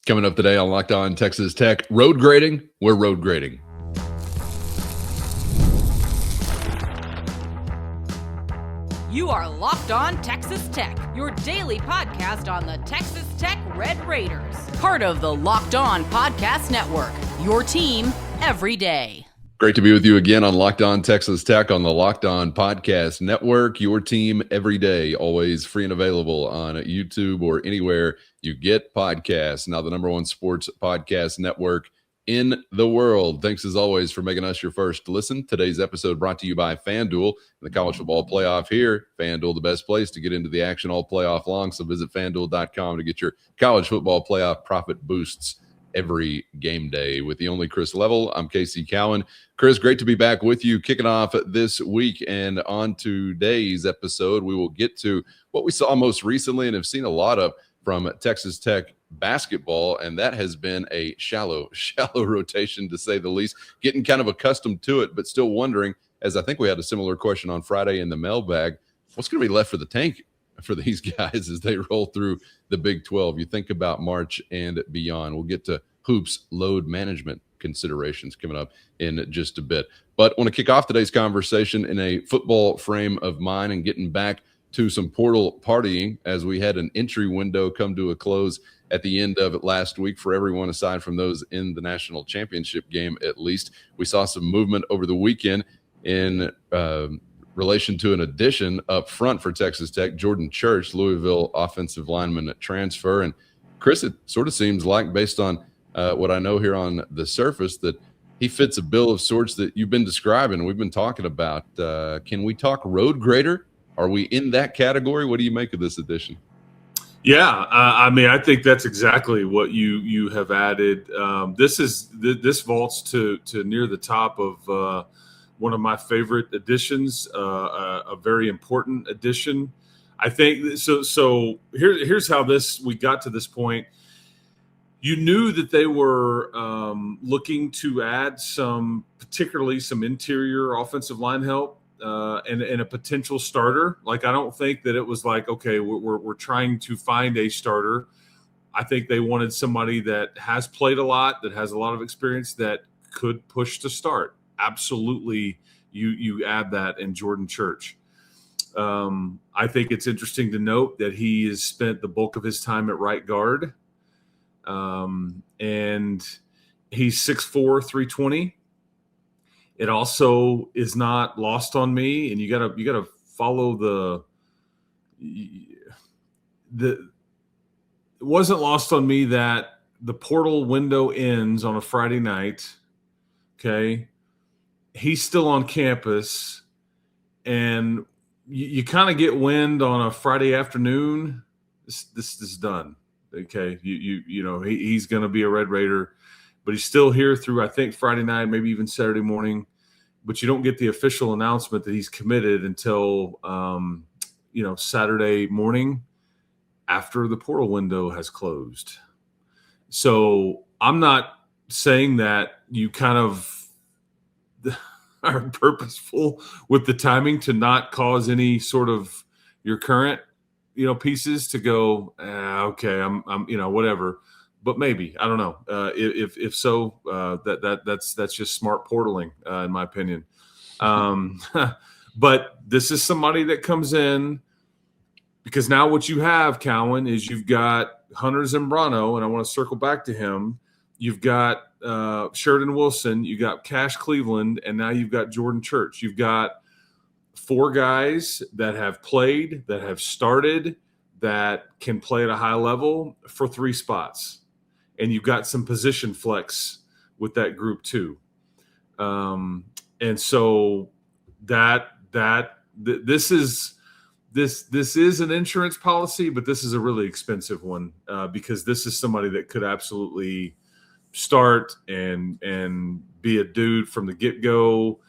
Coming up today on Locked On Texas Tech, road grading. We're road grading. You are Locked On Texas Tech, your daily podcast on the Texas Tech Red Raiders. Part of the Locked On Podcast Network, your team every day. Great to be with you again on Locked On Texas Tech on the Locked On Podcast Network, your team every day, always free and available on YouTube or anywhere you get podcasts. Now the number one sports podcast network in the world. Thanks as always for making us your first listen. Today's episode brought to you by FanDuel, the college football playoff here. FanDuel, the best place to get into the action all playoff long. So visit FanDuel.com to get your college football playoff profit boosts every game day. With the only Chris Level, I'm Casey Cowan. Chris, great to be back with you, kicking off this week. And on today's episode, we will get to what we saw most recently and have seen a lot of from Texas Tech basketball, and that has been a shallow rotation, to say the least. Getting kind of accustomed to it, but still wondering, as I think we had a similar question on Friday in the mailbag, what's going to be left for the tank for these guys as they roll through the Big 12? You think about March and beyond. We'll get to hoops load management considerations coming up in just a bit. But I want to kick off today's conversation in a football frame of mind and getting back to some portal partying, as we had an entry window come to a close at the end of it last week for everyone aside from those in the national championship game. At least we saw some movement over the weekend in relation to an addition up front for Texas Tech, Jordan Church, Louisville offensive lineman transfer. And Chris, it sort of seems like, based on what I know here on the surface, that he fits a bill of sorts that you've been describing. We've been talking about. Can we talk road grader? Are we in that category? What do you make of this addition? Yeah, I mean, I think that's exactly what you have added. This vaults to near the top of one of my favorite additions, a very important addition. I think so. Here's how we got to this point. You knew that they were looking to add particularly some interior offensive line help. And a potential starter. Like, I don't think that it was like, okay, we're trying to find a starter. I think they wanted somebody that has played a lot, that has a lot of experience, that could push to start. Absolutely, you add that in Jordan Church. I think it's interesting to note that he has spent the bulk of his time at right guard, and he's 6'4", 320. It also is not lost on me, and you gotta follow it wasn't lost on me that the portal window ends on a Friday night. Okay, he's still on campus, and you kind of get wind on a Friday afternoon. This is done. Okay, you know he's going to be a Red Raider. But he's still here through, I think, Friday night, maybe even Saturday morning. But you don't get the official announcement that he's committed until, Saturday morning after the portal window has closed. So I'm not saying that you kind of are purposeful with the timing to not cause any sort of your current, pieces to go, okay, I'm whatever. But maybe, I don't know. If so, that's just smart portaling, in my opinion. But this is somebody that comes in because now what you have, Cowan, is you've got Hunter Zambrano, and I want to circle back to him. You've got Sheridan Wilson, you got Cash Cleveland, and now you've got Jordan Church. You've got 4 guys that have played, that have started, that can play at a high level for 3 spots. And you've got some position flex with that group too. And so this is an insurance policy, but this is a really expensive one because this is somebody that could absolutely start and be a dude from the get-go.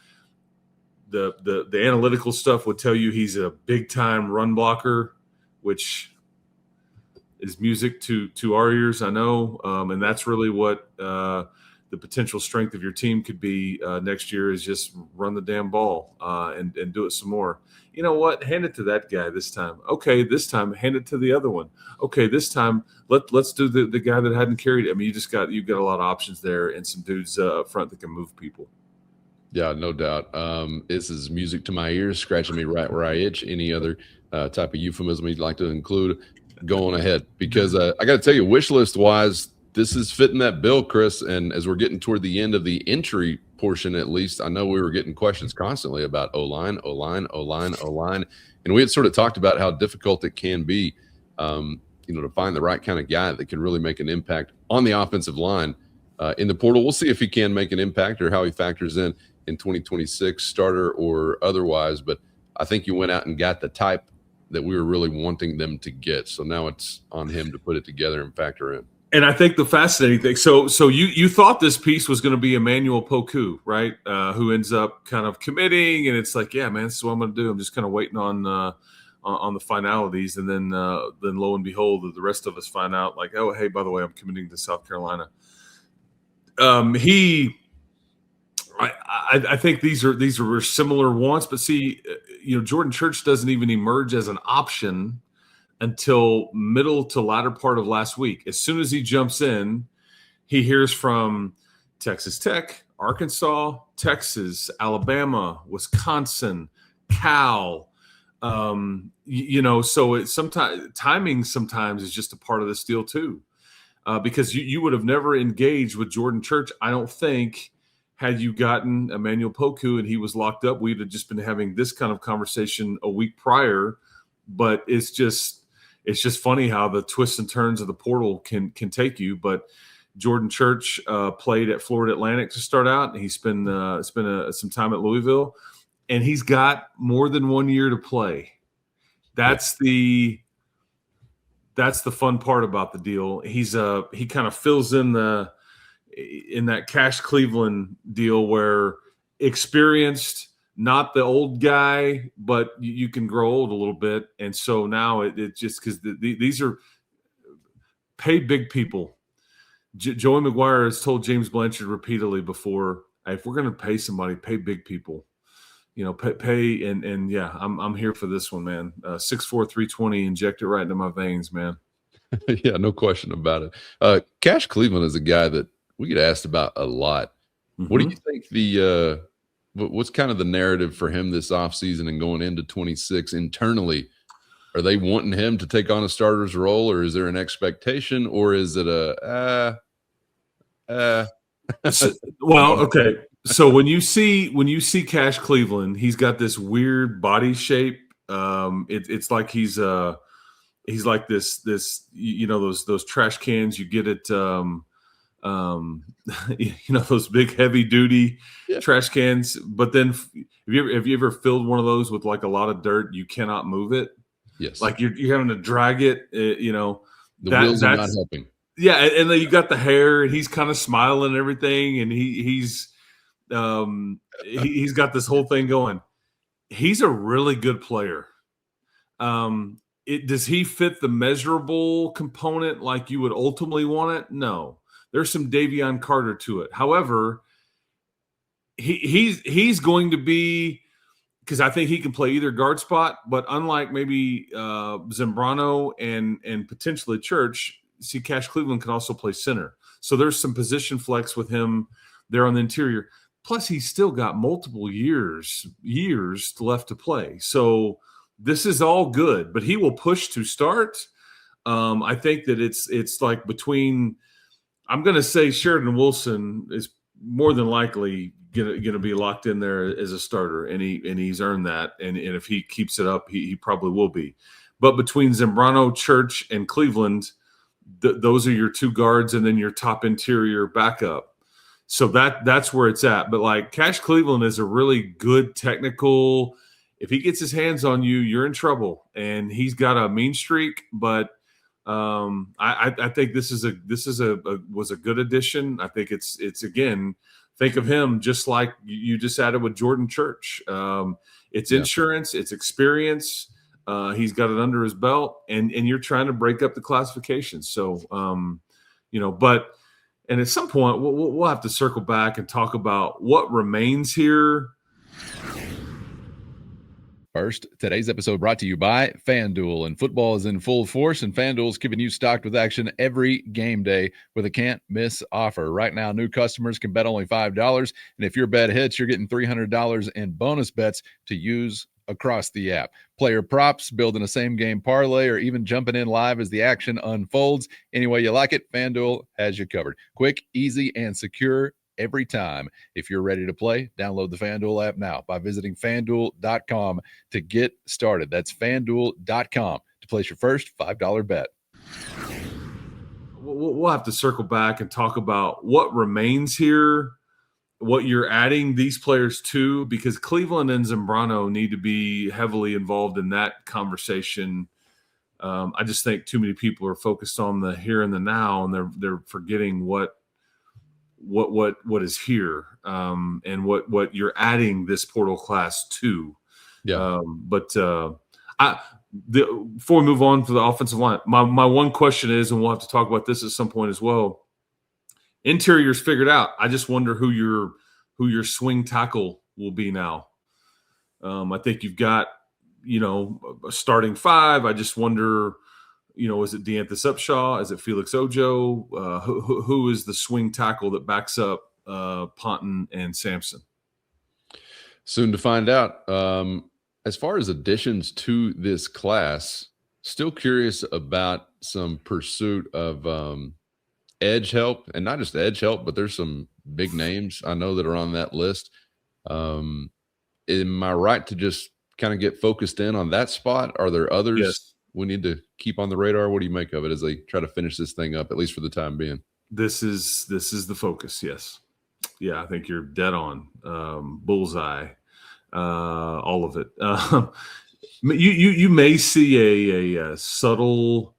The analytical stuff would tell you he's a big-time run blocker, which is music to our ears, I know. And that's really what the the potential strength of your team could be next year is just run the damn ball and do it some more. You know what? Hand it to that guy this time. Okay, this time hand it to the other one. Okay, this time let's do the guy that hadn't carried it. I mean, you've got a lot of options there and some dudes up front that can move people. Yeah, no doubt. This is music to my ears, scratching me right where I itch. Any other type of euphemism you'd like to include, go on ahead. Because I got to tell you, wish list wise, this is fitting that bill, Chris. And as we're getting toward the end of the entry portion, at least, I know we were getting questions constantly about O-line. And we had sort of talked about how difficult it can be, to find the right kind of guy that can really make an impact on the offensive line in the portal. We'll see if he can make an impact or how he factors in 2026, starter or otherwise. But I think you went out and got the type that we were really wanting them to get. So now it's on him to put it together and factor in. And I think the fascinating thing, so you thought this piece was going to be Emmanuel Poku, right? Who ends up kind of committing, and it's like, yeah, man, this is what I'm going to do. I'm just kind of waiting on the finalities, and then lo and behold, the rest of us find out, like, oh, hey, by the way, I'm committing to South Carolina. I think these are similar wants, but see, Jordan Church doesn't even emerge as an option until middle to latter part of last week. As soon as he jumps in, he hears from Texas Tech, Arkansas, Texas, Alabama, Wisconsin, Cal. So it's timing sometimes is just a part of this deal too, because you would have never engaged with Jordan Church, I don't think, had you gotten Emmanuel Poku and he was locked up. We'd have just been having this kind of conversation a week prior. But it's just funny how the twists and turns of the portal can take you. But Jordan Church played at Florida Atlantic to start out, and he spent some time at Louisville, and he's got more than 1 year to play. That's the fun part about the deal. He kind of fills in that Cash Cleveland deal where experienced, not the old guy, but you can grow old a little bit. And so now it just, because these are paid big people. Joey McGuire has told James Blanchard repeatedly before, hey, if we're going to pay somebody, pay big people. Pay and yeah, I'm here for this one, man. 6'4", 320, inject it right into my veins, man. Yeah, no question about it. Cash Cleveland is a guy that we get asked about a lot. Mm-hmm. What do you think what's kind of the narrative for him this offseason and going into 26 internally? Are they wanting him to take on a starter's role, or is there an expectation, or is it well, okay. So when you see Cash Cleveland, he's got this weird body shape. It's like he's like this those trash cans you get at those big heavy duty trash cans. But then have you ever filled one of those with like a lot of dirt? You cannot move it. Yes. Like you're having to drag it. The wheels are not helping. Yeah, and then you got the hair, and he's kind of smiling and everything, and he's got this whole thing going. He's a really good player. Does he fit the measurable component like you would ultimately want it? No. There's some Davion Carter to it. However, he's going to be, because I think he can play either guard spot, but unlike maybe Zambrano and potentially Church, see, Cash Cleveland can also play center. So there's some position flex with him there on the interior. Plus, he's still got multiple years left to play. So this is all good, but he will push to start. I think that it's like between, I'm going to say Sheridan Wilson is more than likely going to be locked in there as a starter, and he's earned that. And if he keeps it up, he probably will be. But between Zambrano, Church, and Cleveland, those are your two guards, and then your top interior backup. So that's where it's at. But like Cash Cleveland is a really good technical. If he gets his hands on you, you're in trouble. And he's got a mean streak, but I think this was a good addition. I think it's again, think of him just like you just added with Jordan Church. It's insurance, it's experience. He's got it under his belt, and you're trying to break up the classification. So, but And at some point, we'll have to circle back and talk about what remains here. First, today's episode brought to you by FanDuel, and football is in full force, and FanDuel's keeping you stocked with action every game day with a can't-miss offer. Right now, new customers can bet only $5, and if your bet hits, you're getting $300 in bonus bets to use across the app. Player props, building a same-game parlay, or even jumping in live as the action unfolds. Any way you like it, FanDuel has you covered. Quick, easy, and secure every time. If you're ready to play, download the FanDuel app now by visiting FanDuel.com to get started. That's FanDuel.com to place your first $5 bet. We'll have to circle back and talk about what remains here, what you're adding these players to, because Cleveland and Zambrano need to be heavily involved in that conversation. I just think too many people are focused on the here and the now, and they're forgetting what is here, and what you're adding this portal class to. Yeah. Before we move on for the offensive line, my one question is, and we'll have to talk about this at some point as well. Interior's figured out. I just wonder who your swing tackle will be now. I think you've got, a starting five. I just wonder, is it Deanthus Upshaw? Is it Felix Ojo? Who is the swing tackle that backs up Ponton and Sampson? Soon to find out. As far as additions to this class, still curious about some pursuit of edge help, and not just edge help, but there's some big names I know that are on that list. Am I right to just kind of get focused in on that spot? Are there others? Yes. We need to keep on the radar? What do you make of it as they try to finish this thing up, at least for the time being? This is the focus. Yes. Yeah, I think you're dead on. Bullseye, all of it. You may see a subtle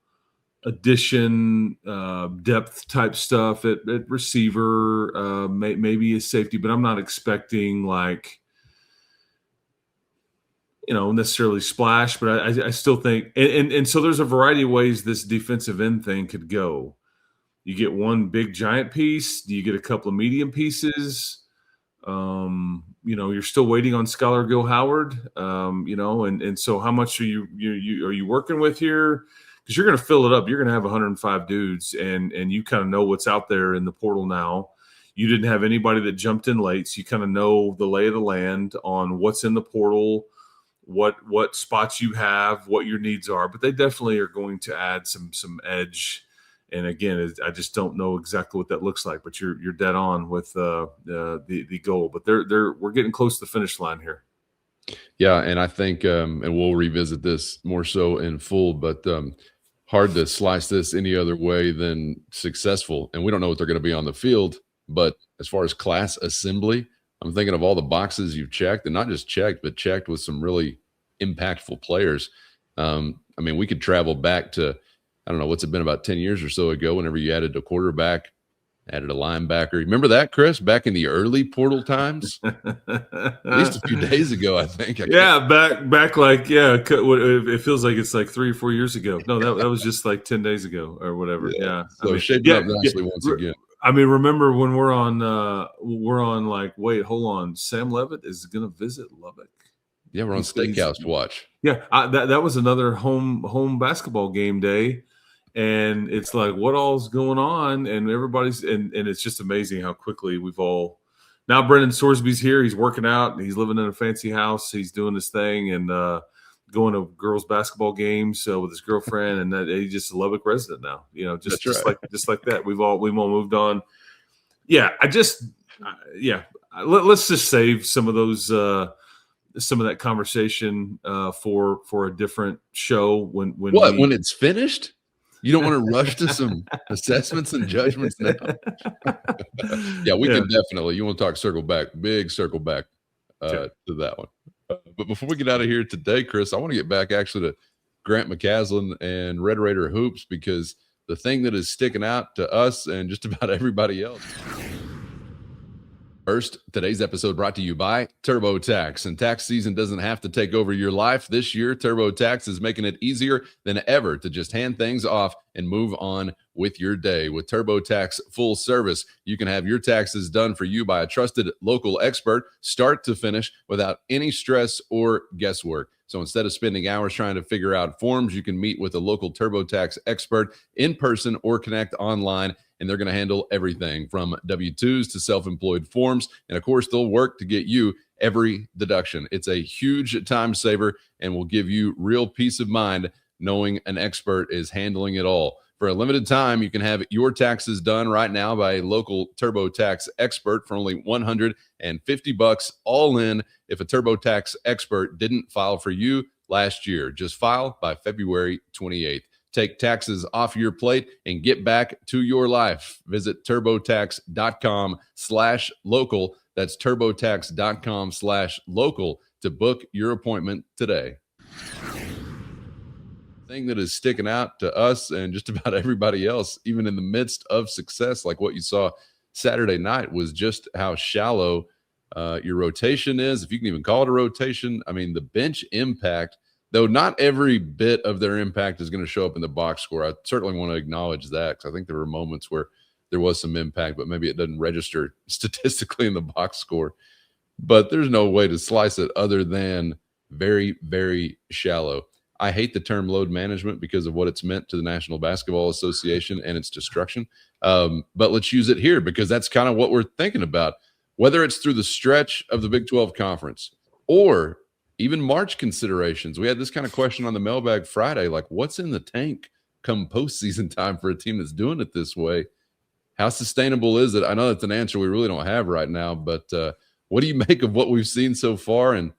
addition, depth type stuff at receiver, maybe a safety, but I'm not expecting necessarily splash, but I still think, and so there's a variety of ways this defensive end thing could go. You get one big giant piece. Do you get a couple of medium pieces? You're still waiting on Skylar Gill Howard. And so how much are you working with here? Because you're going to fill it up. You're going to have 105 dudes, and you kind of know what's out there in the portal now. You didn't have anybody that jumped in late, so you kind of know the lay of the land on what's in the portal, what spots you have, what your needs are. But they definitely are going to add some edge. And again, I just don't know exactly what that looks like. But you're dead on with the goal. But we're getting close to the finish line here. Yeah, and I think, and we'll revisit this more so in full, but hard to slice this any other way than successful. And we don't know what they're going to be on the field. But as far as class assembly, I'm thinking of all the boxes you've checked, and not just checked, but checked with some really impactful players. We could travel back to, I don't know, what's it been, about 10 years or so ago, whenever you added a quarterback, added a linebacker. Remember that, Chris, back in the early portal times? At least a few days ago, I think. Back it feels like it's like 3 or 4 years ago. No, that was just like 10 days ago or whatever. Yeah. So shaping up nicely once again. Remember when we're on like, wait, hold on, Sam Levitt is going to visit Lubbock. Yeah, we're on Steakhouse to watch. Yeah, that was another home basketball game day, and it's like, what all's going on? And everybody's and it's just amazing how quickly we've all. Now Brendan Sorsby's here. He's working out. He's living in a fancy house. He's doing his thing and going to girls' basketball games with his girlfriend, and that he's just a Lubbock resident now. Just like that. We've all moved on. Yeah, let's just save some of those. Some of that conversation for a different show when it's finished. You don't want to rush to some assessments and judgments now. We can definitely. You want to talk big circle back to that one. But before we get out of here today, Chris, I want to get back actually to Grant McCaslin and Red Raider hoops, because the thing that is sticking out to us and just about everybody else. First, today's episode brought to you by TurboTax. And tax season doesn't have to take over your life. This year, TurboTax is making it easier than ever to just hand things off and move on with your day. With TurboTax full service, you can have your taxes done for you by a trusted local expert, start to finish, without any stress or guesswork. So instead of spending hours trying to figure out forms, you can meet with a local TurboTax expert in person or connect online, and they're going to handle everything from W-2s to self-employed forms. And of course, they'll work to get you every deduction. It's a huge time saver and will give you real peace of mind knowing an expert is handling it all. For a limited time, you can have your taxes done right now by a local TurboTax expert for only $150 all in if a TurboTax expert didn't file for you last year. Just file by February 28th. Take taxes off your plate and get back to your life. Visit TurboTax.com/local. That's TurboTax.com/local to book your appointment today. Thing that is sticking out to us and just about everybody else, even in the midst of success, like what you saw Saturday night, was just how shallow your rotation is. If you can even call it a rotation. I mean, the bench impact, though not every bit of their impact is going to show up in the box score. I certainly want to acknowledge that, because I think there were moments where there was some impact, but maybe it doesn't register statistically in the box score. But there's no way to slice it other than very, very shallow. I hate the term load management because of what it's meant to the National Basketball Association and its destruction. But let's use it here because that's kind of what we're thinking about. Whether it's through the stretch of the Big 12 Conference or even March considerations. We had this kind of question on the Mailbag Friday, like what's in the tank come postseason time for a team that's doing it this way? How sustainable is it? I know that's an answer we really don't have right now, but what do you make of what we've seen so far? And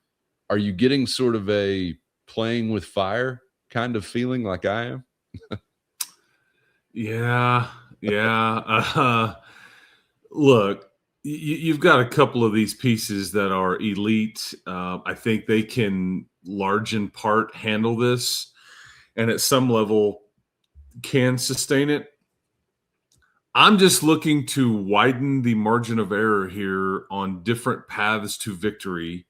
are you getting sort of a playing with fire kind of feeling like I am? Yeah. Look, you've got a couple of these pieces that are elite. I think they can large in part handle this and at some level can sustain it. I'm just looking to widen the margin of error here on different paths to victory.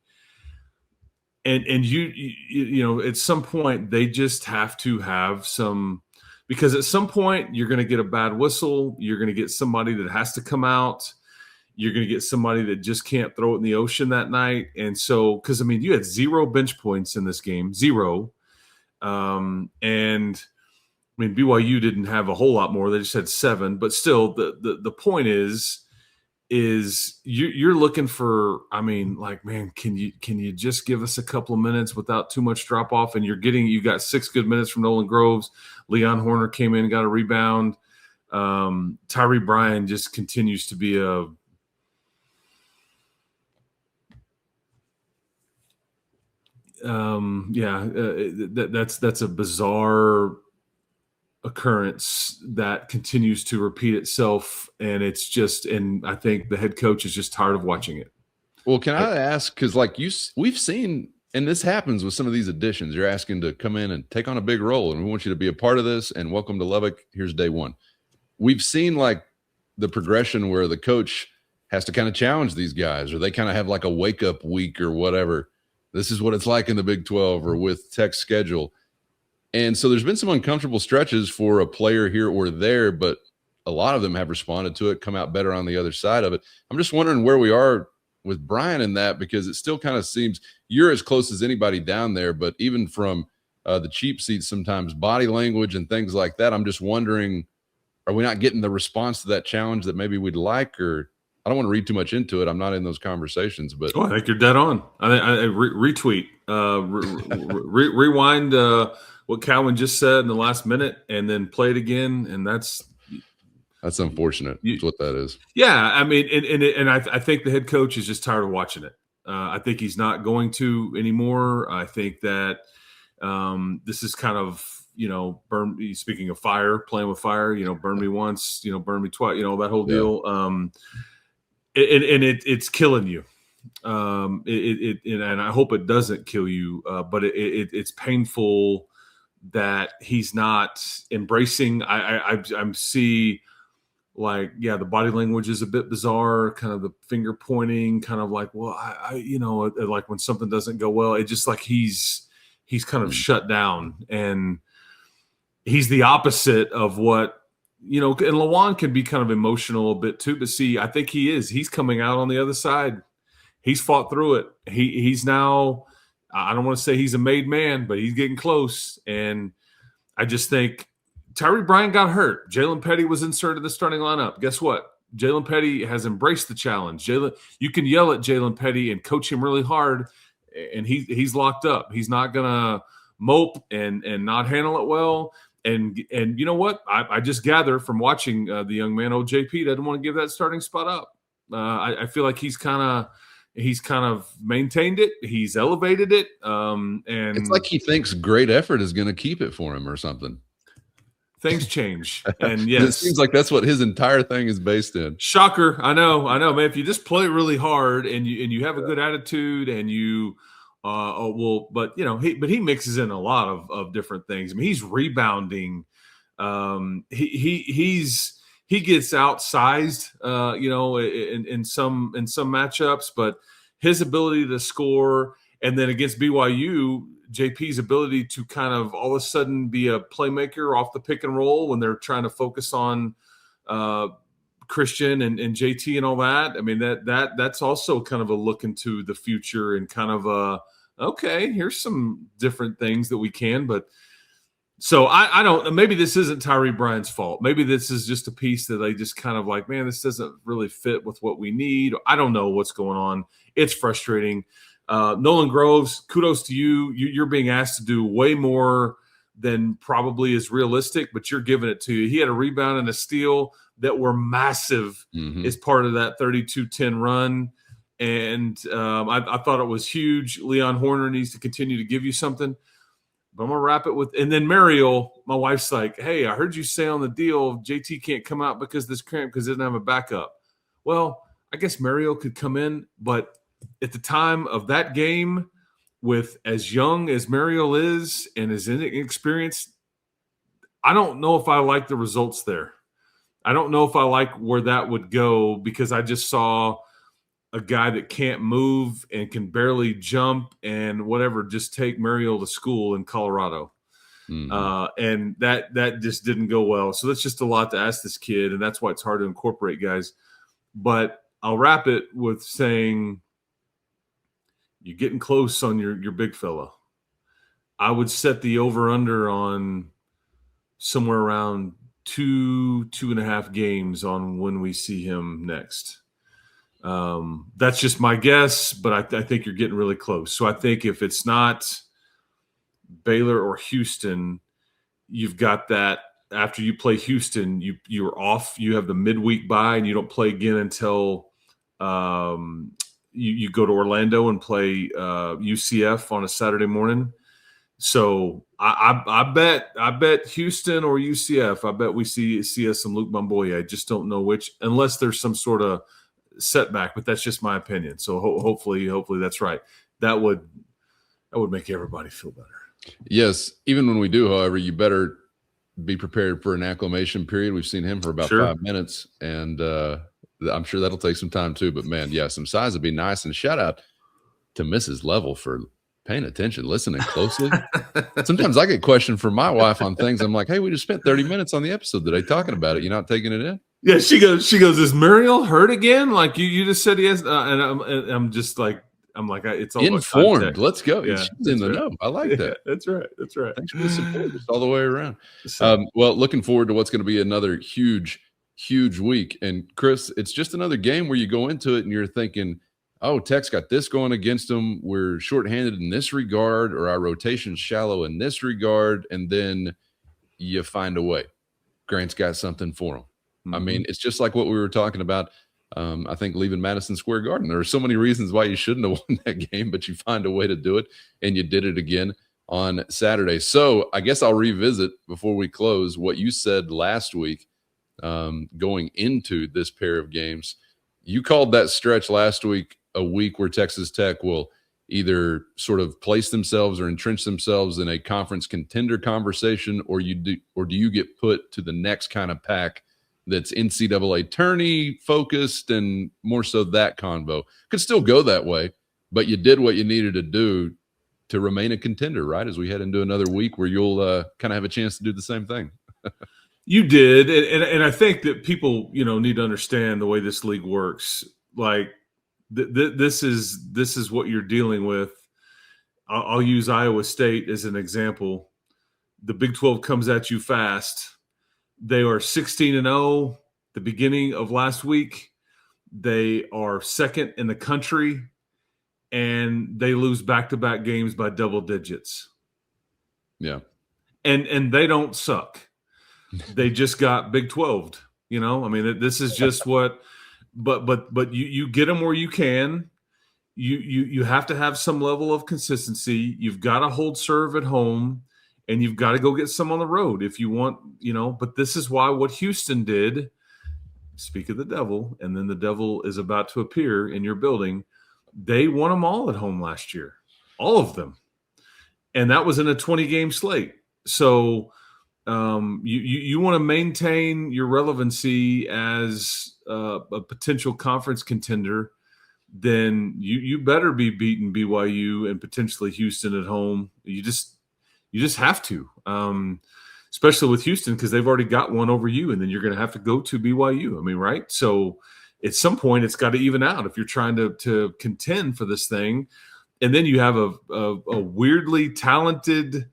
And you know, at some point they just have to have some, because at some point you're going to get a bad whistle. You're going to get somebody that has to come out. You're going to get somebody that just can't throw it in the ocean that night. And so, because I mean, you had 0 bench points in this game, 0. And I mean, BYU didn't have a whole lot more. They just had 7. But still, the point is you're looking for, I mean, like, man, can you just give us a couple of minutes without too much drop off? And you got 6 good minutes from Nolan Groves. Leon Horner came in, got a rebound. Tyree Bryan just continues to be that's a bizarre occurrence that continues to repeat itself, and I think the head coach is just tired of watching it. Well, can I ask, because like we've seen, and this happens with some of these additions, you're asking to come in and take on a big role, and we want you to be a part of this, and welcome to Lubbock. Here's day one. We've seen like the progression where the coach has to kind of challenge these guys, or they kind of have like a wake up week or whatever. This is what it's like in the Big 12 or with Tech's schedule. And so there's been some uncomfortable stretches for a player here or there, but a lot of them have responded to it, come out better on the other side of it. I'm just wondering where we are with Brian in that, because it still kind of seems you're as close as anybody down there, but even from the cheap seats, sometimes body language and things like that, I'm just wondering, are we not getting the response to that challenge that maybe we'd like? Or I don't want to read too much into it. I'm not in those conversations, but I think you're dead on. I retweet, rewind what Calvin just said in the last minute, and then play it again. And that's unfortunate. That's what that is. Yeah, I mean, and I think the head coach is just tired of watching it. I think he's not going to anymore. I think that this is kind of, speaking of fire, playing with fire, burn me once, burn me twice, that whole deal. It's killing you. And I hope it doesn't kill you, but it's painful that he's not embracing. I see like, yeah, the body language is a bit bizarre, kind of the finger pointing, kind of like, well, like when something doesn't go well, it just like he's kind of shut down, and he's the opposite of what, and Lawan can be kind of emotional a bit too, but see, I think he's coming out on the other side. He's fought through it. He's now, I don't want to say he's a made man, but he's getting close. And I just think Tyree Bryant got hurt. Jalen Petty was inserted in the starting lineup. Guess what? Jalen Petty has embraced the challenge. You can yell at Jalen Petty and coach him really hard, and he's locked up. He's not gonna mope and not handle it well. And you know what? I just gather from watching the young man, JP, doesn't want to give that starting spot up. I feel like he's kind of maintained it. He's elevated it. And it's like he thinks great effort is going to keep it for him or something. Things change. And yes, it seems like that's what his entire thing is based in. Shocker. I know, man. If you just play really hard and you have a good attitude and you, but he mixes in a lot of different things. I mean, he's rebounding. He gets outsized, in some matchups, but his ability to score, and then against BYU, JP's ability to kind of all of a sudden be a playmaker off the pick and roll when they're trying to focus on Christian and JT and all that. I mean, that's also kind of a look into the future and kind of okay, here's some different things that we can, but so I don't, maybe this isn't Tyree Bryant's fault. Maybe this is just a piece that they just kind of like, man, this doesn't really fit with what we need. I don't know what's going on. It's frustrating. Nolan Groves, kudos to you. You're being asked to do way more than probably is realistic, but you're giving it to you. He had a rebound and a steal that were massive as part of that 32-10 run. And I thought it was huge. Leon Horner needs to continue to give you something. But I'm going to wrap it with – and then Mariel, my wife's like, hey, I heard you say on the deal JT can't come out because of this cramp because he doesn't have a backup. Well, I guess Mariel could come in, but at the time of that game, with as young as Mariel is and as inexperienced, I don't know if I like the results there. I don't know if I like where that would go because I just saw – a guy that can't move and can barely jump and whatever, just take Mariel to school in Colorado. And that just didn't go well. So that's just a lot to ask this kid, and that's why it's hard to incorporate guys. But I'll wrap it with saying you're getting close on your big fella. I would set the over-under on somewhere around 2.5 games on when we see him next. That's just my guess, but I think you're getting really close. So I think if it's not Baylor or Houston, you've got that after you play Houston, you're off. You have the midweek bye, and you don't play again until you go to Orlando and play UCF on a Saturday morning. So I bet Houston or UCF. I bet we see us some Luke Bamboye. I just don't know which, unless there's some sort of setback, but that's just my opinion. So hopefully that's right. That would make everybody feel better. Yes. Even when we do, however, you better be prepared for an acclimation period. We've seen him for about 5 minutes, and I'm sure that'll take some time too, but man, yeah, some size would be nice. And shout out to Mrs. Level for paying attention, listening closely. Sometimes I get questioned from my wife on things. I'm like, hey, we just spent 30 minutes on the episode today talking about it. You're not taking it in? Yeah, she goes, is Mariel hurt again? Like you just said he has, and I'm just like, it's all informed. Let's go. Yeah, she's in the know. I like that. That's right. Thanks for the support just all the way around. Well, looking forward to what's going to be another huge week. And Chris, it's just another game where you go into it and you're thinking, oh, Tech's got this going against them. We're shorthanded in this regard, or our rotation's shallow in this regard, and then you find a way. Grant's got something for them. I mean, it's just like what we were talking about, I think, leaving Madison Square Garden. There are so many reasons why you shouldn't have won that game, but you find a way to do it, and you did it again on Saturday. So I guess I'll revisit before we close what you said last week going into this pair of games. You called that stretch last week a week where Texas Tech will either sort of place themselves or entrench themselves in a conference contender conversation, or do you get put to the next kind of pack that's NCAA tourney focused and more so that convo. Could still go that way, but you did what you needed to do to remain a contender, right? As we head into another week where you'll kind of have a chance to do the same thing. You did, and I think that people, need to understand the way this league works. Like this is what you're dealing with. I'll use Iowa State as an example. The Big 12 comes at you fast. They are 16-0 the beginning of last week. They are second in the country, and they lose back-to-back games by double digits. Yeah. And they don't suck. They just got Big 12'd. This is just what but you get them where you can. You have to have some level of consistency. You've got to hold serve at home. And you've got to go get some on the road if you want, but this is why what Houston did, speak of the devil, and then the devil is about to appear in your building. They won them all at home last year, all of them. And that was in a 20-game slate. So you want to maintain your relevancy as a potential conference contender, then you better be beating BYU and potentially Houston at home. You just have to, especially with Houston, because they've already got one over you, and then you're going to have to go to BYU. Right? So at some point, it's got to even out if you're trying to contend for this thing. And then you have a weirdly talented,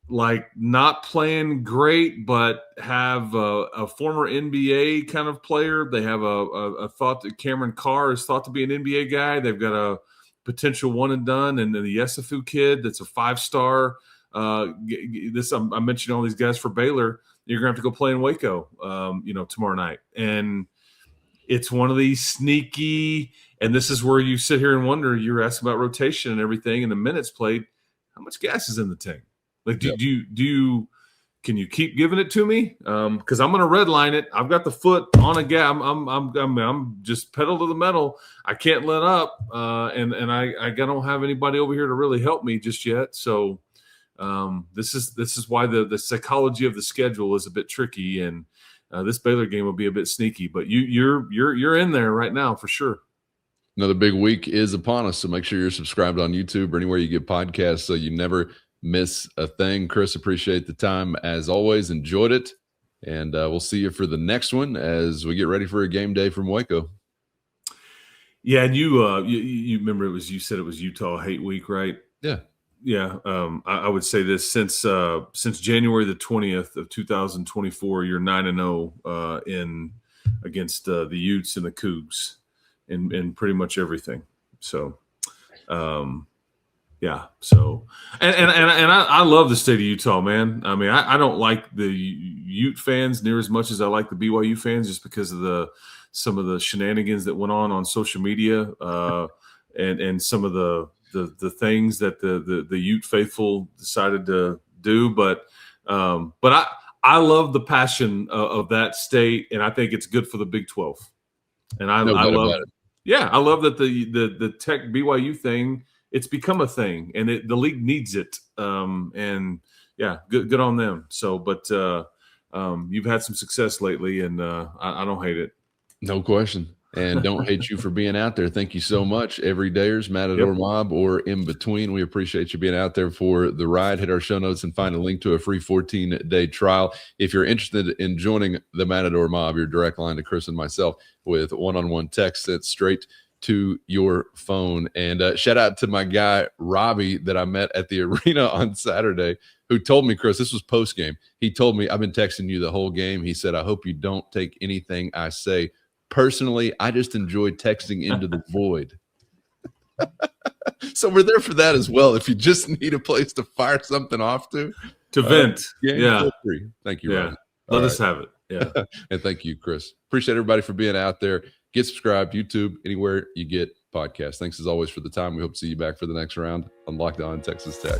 like not playing great, but have a former NBA kind of player. They have a thought that Cameron Carr is thought to be an NBA guy. They've got a potential one and done, and then the Yesufu kid that's a 5-star. I mentioned all these guys for Baylor. You're gonna have to go play in Waco, tomorrow night, and it's one of these sneaky. And this is where you sit here and wonder. You're asking about rotation and everything, and the minutes played. How much gas is in the tank? Like, do you can you keep giving it to me? Because I'm gonna redline it. I've got the foot on a gas. I'm just pedal to the metal. I can't let up, and I don't have anybody over here to really help me just yet. So. This is why the psychology of the schedule is a bit tricky, and this Baylor game will be a bit sneaky. But you're in there right now for sure. Another big week is upon us, so make sure you're subscribed on YouTube or anywhere you get podcasts so you never miss a thing. Chris, appreciate the time as always. Enjoyed it, and we'll see you for the next one as we get ready for a game day from Waco. Yeah, and you remember you said it was Utah Hate Week, right? Yeah. Yeah, I would say this since January the 20th of 2024, you're 9-0 in against the Utes and the Cougs in pretty much everything. So, yeah. So, and I love the state of Utah, man. I don't like the Ute fans near as much as I like the BYU fans, just because of some of the shenanigans that went on social media, and some of the things that the Ute faithful decided to do, but I love the passion of that state, and I think it's good for the Big 12. And I love that the Tech BYU thing, it's become a thing, and the league needs it. And yeah, good on them. So, but you've had some success lately, and I don't hate it. No question. And don't hate you for being out there. Thank you so much, everydayers, Matador Mob, or in between. We appreciate you being out there for the ride. Hit our show notes and find a link to a free 14-day trial. If you're interested in joining the Matador Mob, your direct line to Chris and myself with one-on-one text sent straight to your phone. And shout out to my guy, Robbie, that I met at the arena on Saturday, who told me, Chris, this was post-game. He told me, I've been texting you the whole game. He said, I hope you don't take anything I say personally. I just enjoy texting into the void. So we're there for that as well. If you just need a place to fire something off to vent. Feel free. Thank you, Robbie. Let us have it. Yeah. And thank you, Chris. Appreciate everybody for being out there. Get subscribed, YouTube, anywhere you get podcasts. Thanks as always for the time. We hope to see you back for the next round on Locked On Texas Tech.